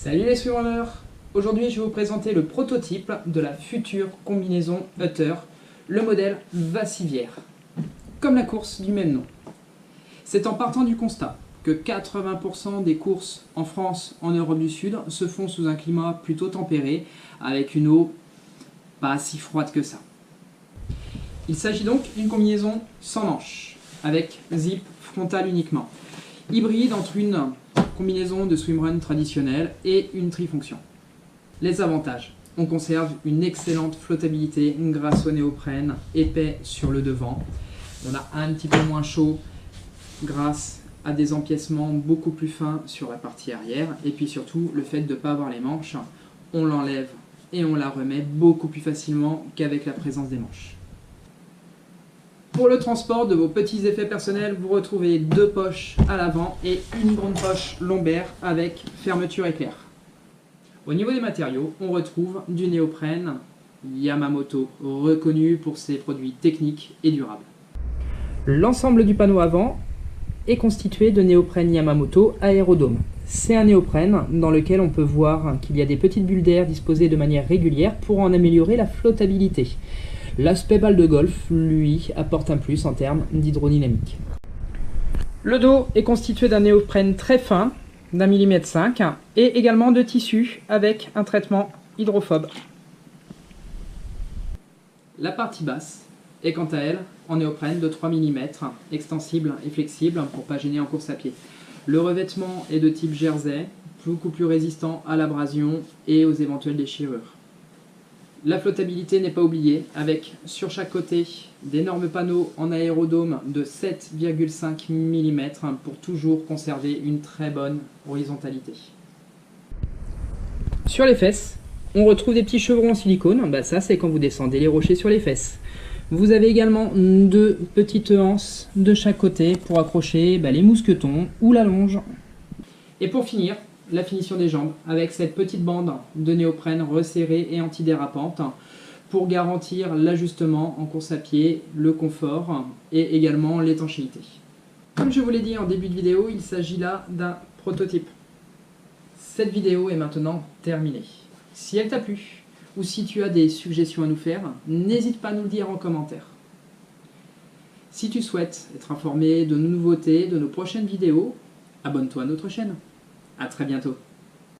Salut les swimrunners! Aujourd'hui je vais vous présenter le prototype de la future combinaison Hutter, le modèle Vassivière, comme la course du même nom. C'est en partant du constat que 80% des courses en France, en Europe du Sud, se font sous un climat plutôt tempéré, avec une eau pas si froide que ça. Il s'agit donc d'une combinaison sans manches, avec zip frontal uniquement, hybride entre une combinaison de swimrun traditionnelle et une trifonction. Les avantages: on conserve une excellente flottabilité grâce au néoprène épais sur le devant. On a un petit peu moins chaud grâce à des empiècements beaucoup plus fins sur la partie arrière. Et puis surtout, le fait de ne pas avoir les manches, on l'enlève et on la remet beaucoup plus facilement qu'avec la présence des manches. Pour le transport de vos petits effets personnels, vous retrouvez deux poches à l'avant et une grande poche lombaire avec fermeture éclair. Au niveau des matériaux, on retrouve du néoprène Yamamoto, reconnu pour ses produits techniques et durables. L'ensemble du panneau avant est constitué de néoprène Yamamoto Aérodome. C'est un néoprène dans lequel on peut voir qu'il y a des petites bulles d'air disposées de manière régulière pour en améliorer la flottabilité. L'aspect balle de golf, lui, apporte un plus en termes d'hydrodynamique. Le dos est constitué d'un néoprène très fin, d'1,5 mm, et également de tissu avec un traitement hydrophobe. La partie basse est quant à elle en néoprène de 3 mm, extensible et flexible pour ne pas gêner en course à pied. Le revêtement est de type jersey, beaucoup plus résistant à l'abrasion et aux éventuelles déchirures. La flottabilité n'est pas oubliée, avec sur chaque côté d'énormes panneaux en aérodome de 7,5 mm pour toujours conserver une très bonne horizontalité. Sur les fesses, on retrouve des petits chevrons en silicone, ça c'est quand vous descendez les rochers sur les fesses. Vous avez également deux petites anses de chaque côté pour accrocher les mousquetons ou la longe. Et pour finir, la finition des jambes avec cette petite bande de néoprène resserrée et antidérapante pour garantir l'ajustement en course à pied, le confort et également l'étanchéité. Comme je vous l'ai dit en début de vidéo, il s'agit là d'un prototype. Cette vidéo est maintenant terminée. Si elle t'a plu ou si tu as des suggestions à nous faire, n'hésite pas à nous le dire en commentaire. Si tu souhaites être informé de nos nouveautés, de nos prochaines vidéos, abonne-toi à notre chaîne. À très bientôt.